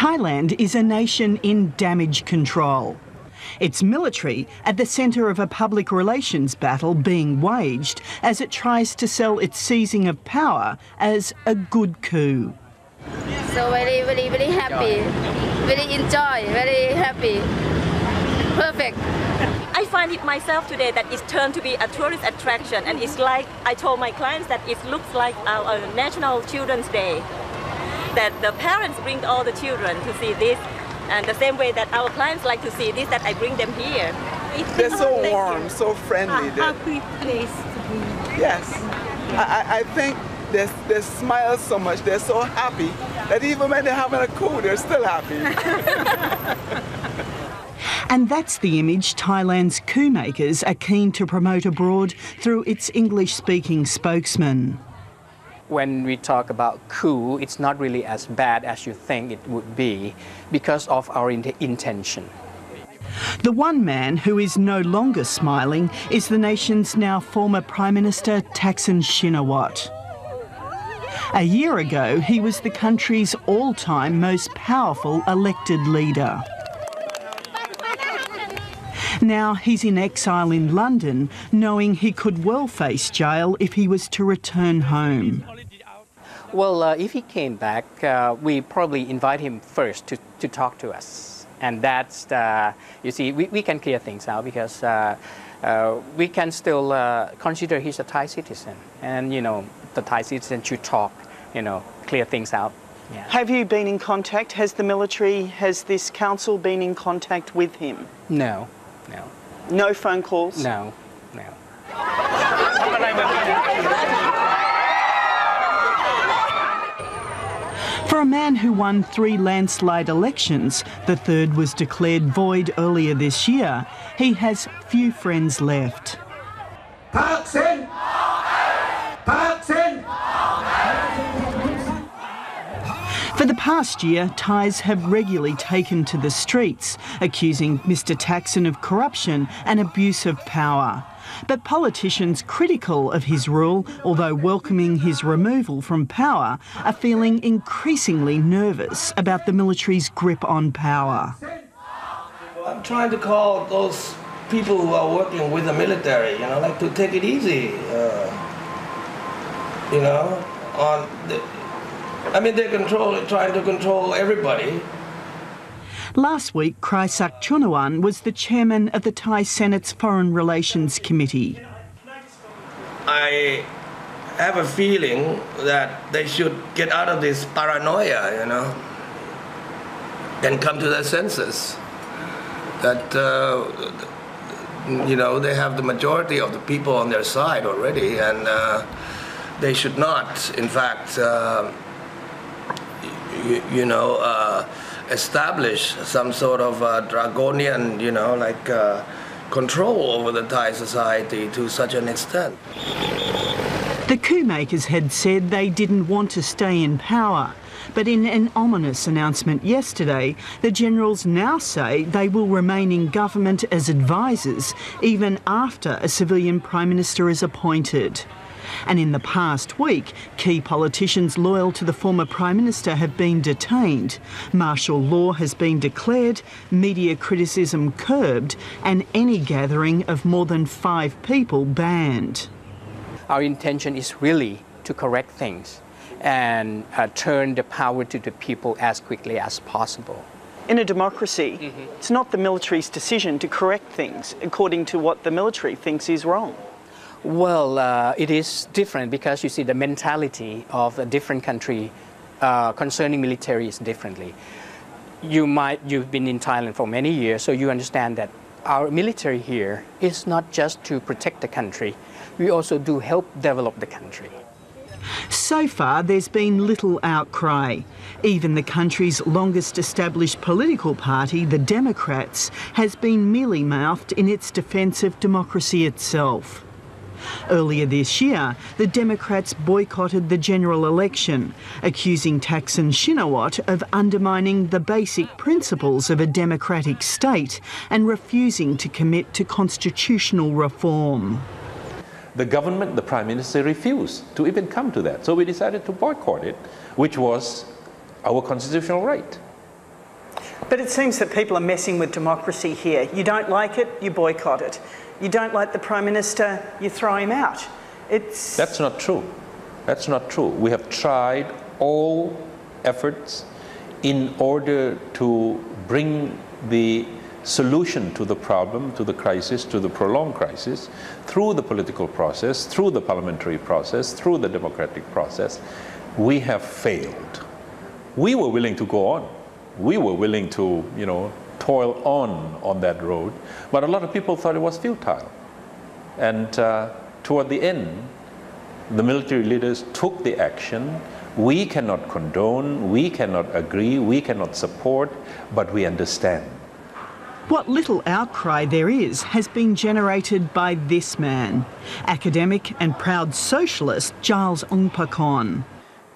Thailand is a nation in damage control. Its military at the centre of a public relations battle being waged as it tries to sell its seizing of power as a good coup. So very happy, very enjoy, very happy, perfect. I find it myself today that it's turned to be a tourist attraction, and it's like I told my clients that it looks like our National Children's Day, that the parents bring all the children to see this, and the same way that our clients like to see this, that I bring them here. They're so warm, so friendly. Happy place to be. Yes, I think they smile so much, they're so happy that even when they're having a coup, they're still happy. And that's the image Thailand's coup makers are keen to promote abroad through its English-speaking spokesman. When we talk about coup, it's not really as bad as you think it would be because of our intention. The one man who is no longer smiling is the nation's now former Prime Minister Thaksin Shinawatra. A year ago, he was the country's all-time most powerful elected leader. Now he's in exile in London, knowing he could well face jail if he was to return home. Well, if he came back, we probably invite him first to talk to us. And that's, you see, we can clear things out because we can still consider he's a Thai citizen. And, you know, the Thai citizen should talk, you know, clear things out. Yeah. Have you been in contact? Has the military, has this council been in contact with him? No, no. No phone calls? No, no. For a man who won 3 landslide elections, the third was declared void earlier this year, he has few friends left. Thaksin! Thaksin! For the past year, Thais have regularly taken to the streets, accusing Mr Thaksin of corruption and abuse of power. But politicians critical of his rule, although welcoming his removal from power, are feeling increasingly nervous about the military's grip on power. I'm trying to call those people who are working with the military, you know, like to take it easy, you know, on the, I mean, they're trying to control everybody. Last week, Kraisak Chunawan was the chairman of the Thai Senate's Foreign Relations Committee. I have a feeling that they should get out of this paranoia, you know, and come to their senses. That, you know, they have the majority of the people on their side already, and they should not, in fact, establish some sort of draconian, you know, like control over the Thai society to such an extent. The coup makers had said they didn't want to stay in power, but in an ominous announcement yesterday, the generals now say they will remain in government as advisors even after a civilian prime minister is appointed. And in the past week, key politicians loyal to the former Prime Minister have been detained. Martial law has been declared, media criticism curbed, and any gathering of more than 5 people banned. Our intention is really to correct things and turn the power to the people as quickly as possible. In a democracy, it's not the military's decision to correct things according to what the military thinks is wrong. Well, it is different because you see the mentality of a different country concerning military is differently. You've been in Thailand for many years, so you understand that our military here is not just to protect the country, we also do help develop the country. So far, there's been little outcry. Even the country's longest established political party, the Democrats, has been mealy-mouthed in its defence of democracy itself. Earlier this year, the Democrats boycotted the general election, accusing Thaksin Shinawatra of undermining the basic principles of a democratic state and refusing to commit to constitutional reform. The government, the Prime Minister, refused to even come to that. So we decided to boycott it, which was our constitutional right. But it seems that people are messing with democracy here. You don't like it, you boycott it. You don't like the Prime Minister, you throw him out. That's not true. That's not true. We have tried all efforts in order to bring the solution to the problem, to the crisis, to the prolonged crisis, through the political process, through the parliamentary process, through the democratic process. We have failed. We were willing to go on. We were willing to, toil on that road, but a lot of people thought it was futile. And toward the end, the military leaders took the action. We cannot condone, we cannot agree, we cannot support, but we understand. What little outcry there is has been generated by this man, academic and proud socialist Giles Ungpakon.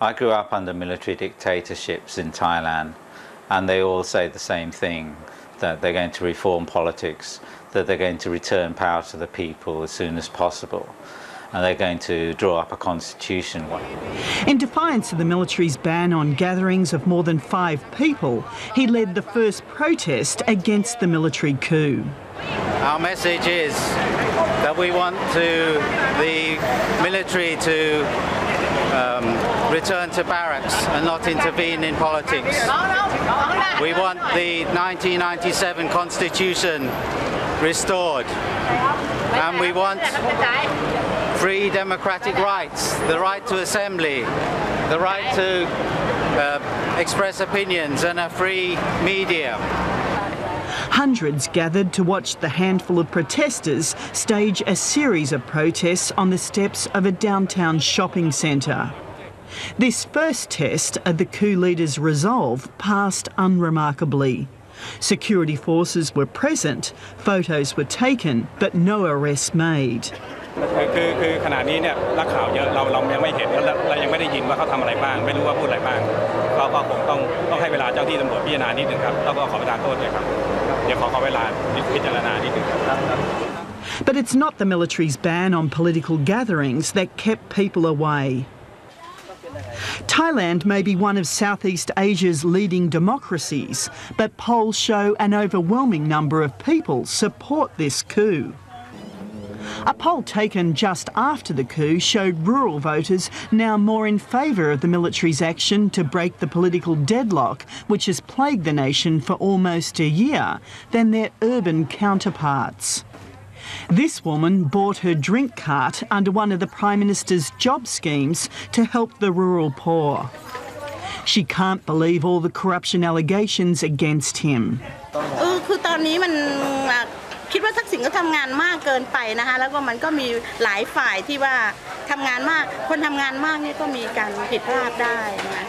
I grew up under military dictatorships in Thailand, and they all say the same thing, that they're going to reform politics, that they're going to return power to the people as soon as possible, and they're going to draw up a constitution. In defiance of the military's ban on gatherings of more than 5 people, he led the first protest against the military coup. Our message is that we want the military to return to barracks and not intervene in politics. We want the 1997 Constitution restored, and we want free democratic rights, the right to assembly, the right to express opinions, and a free media. Hundreds gathered to watch the handful of protesters stage a series of protests on the steps of a downtown shopping centre. This first test of the coup leader's resolve passed unremarkably. Security forces were present, photos were taken, but no arrests made. คือขณะนี้เนี่ยนักข่าวเยอะเรายังไม่เห็นเรายังไม่ได้ยินว่าเขาทำอะไรบ้างไม่รู้ว่าพูดอะไรบ้างก็คงต้องให้เวลาเจ้าที่ตำรวจพิจารณานิดนึงครับแล้วก็ขอประทานโทษด้วยครับเดี๋ยวขอเวลาพิจารณานิดนึงครับ But it's not the military's ban on political gatherings that kept people away. Thailand may be one of Southeast Asia's leading democracies, but polls show an overwhelming number of people support this coup. A poll taken just after the coup showed rural voters now more in favour of the military's action to break the political deadlock which has plagued the nation for almost a year than their urban counterparts. This woman bought her drink cart under one of the Prime Minister's job schemes to help the rural poor. She can't believe all the corruption allegations against him. คือตอนนี้มันคิดว่าทักษิณก็ทำงานมากเกินไปนะคะแล้วก็มันก็มีหลายฝ่ายที่ว่าทำงานมากคนทำงานมากนี่ก็มีการผิดพลาดได้นะ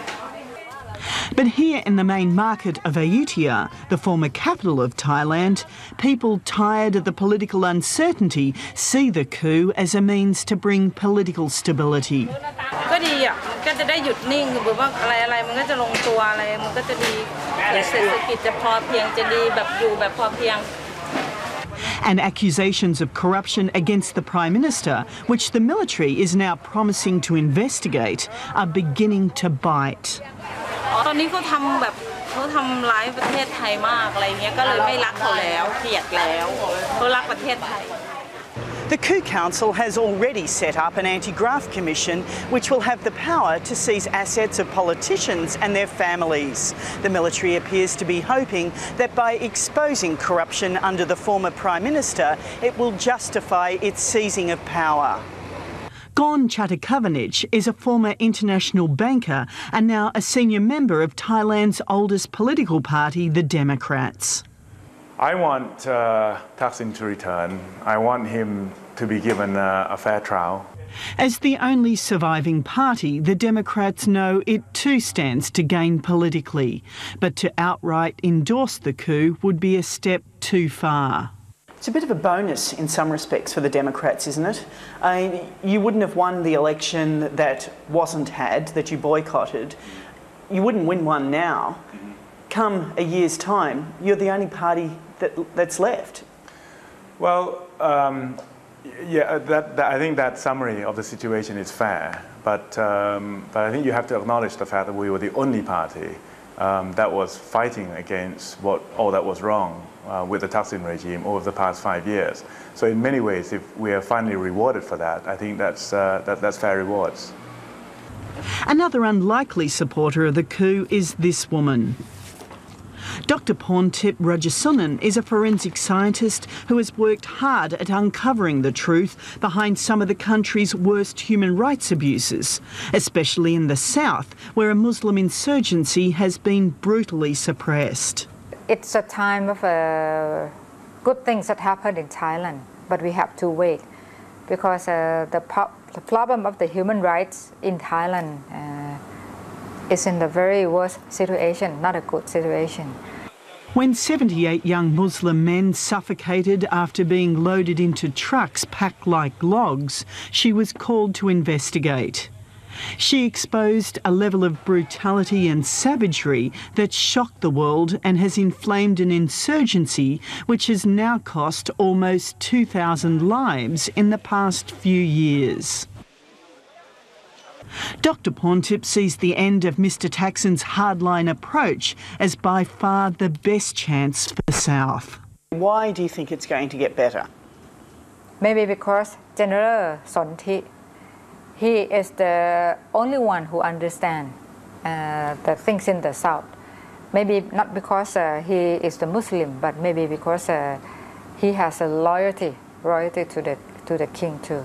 But here in the main market of Ayutthaya, the former capital of Thailand, people tired of the political uncertainty see the coup as a means to bring political stability. ก็ดีอ่ะก็จะได้หยุดนิ่งคือว่าอะไรมันก็จะลงตัวอะไรมันก็จะดีเศรษฐกิจจะพอเพียงจะดีแบบอยู่แบบพอเพียง And accusations of corruption against the Prime Minister, which the military is now promising to investigate, are beginning to bite. ตอนนี้เขาทำร้ายประเทศไทยมากอะไรเงี้ยก็เลยไม่รักเขาแล้วเกลียดแล้วเขารักประเทศไทย The Coup Council has already set up an anti-graft commission which will have the power to seize assets of politicians and their families. The military appears to be hoping that by exposing corruption under the former Prime Minister, it will justify its seizing of power. Gon Chattokavanich is a former international banker and now a senior member of Thailand's oldest political party, the Democrats. I want Thaksin to return. I want him to be given a fair trial. As the only surviving party, the Democrats know it too stands to gain politically. But to outright endorse the coup would be a step too far. It's a bit of a bonus in some respects for the Democrats, isn't it? You wouldn't have won the election that wasn't had, that you boycotted. You wouldn't win one now. Come a year's time, you're the only party that's left. Well, yeah, I think that summary of the situation is fair, but I think you have to acknowledge the fact that we were the only party that was fighting against all that was wrong with the Thaksin regime over the past 5 years. So in many ways, if we are finally rewarded for that, I think that's fair rewards. Another unlikely supporter of the coup is this woman. Dr. Porntip Rajasonan is a forensic scientist who has worked hard at uncovering the truth behind some of the country's worst human rights abuses, especially in the south, where a Muslim insurgency has been brutally suppressed. It's a time of good things that happened in Thailand, but we have to wait because the problem of the human rights in Thailand is in the very worst situation, not a good situation. When 78 young Muslim men suffocated after being loaded into trucks packed like logs, she was called to investigate. She exposed a level of brutality and savagery that shocked the world and has inflamed an insurgency which has now cost almost 2,000 lives in the past few years. Dr. Porntip sees the end of Mr. Thaksin's hardline approach as by far the best chance for the South. Why do you think it's going to get better? Maybe because General Sonthi, he is the only one who understands the things in the South. Maybe not because he is the Muslim, but maybe because he has a loyalty to the king too.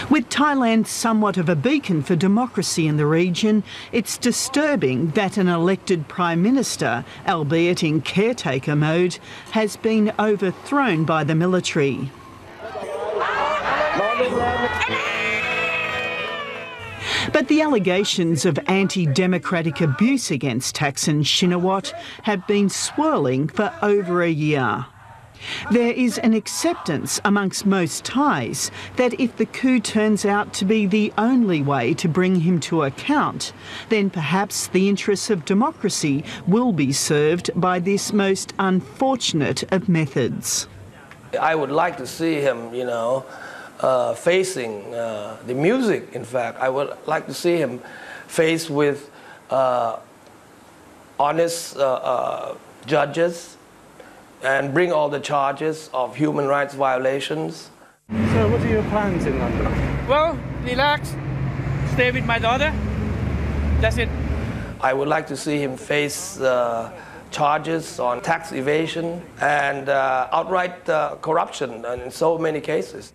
With Thailand somewhat of a beacon for democracy in the region, it's disturbing that an elected Prime Minister, albeit in caretaker mode, has been overthrown by the military. But the allegations of anti-democratic abuse against Thaksin Shinawatra have been swirling for over a year. There is an acceptance amongst most Thais that if the coup turns out to be the only way to bring him to account, then perhaps the interests of democracy will be served by this most unfortunate of methods. I would like to see him, facing the music, in fact. I would like to see him faced with honest judges and bring all the charges of human rights violations. So what are your plans in London? Well, relax, stay with my daughter, that's it. I would like to see him face charges on tax evasion and outright corruption in so many cases.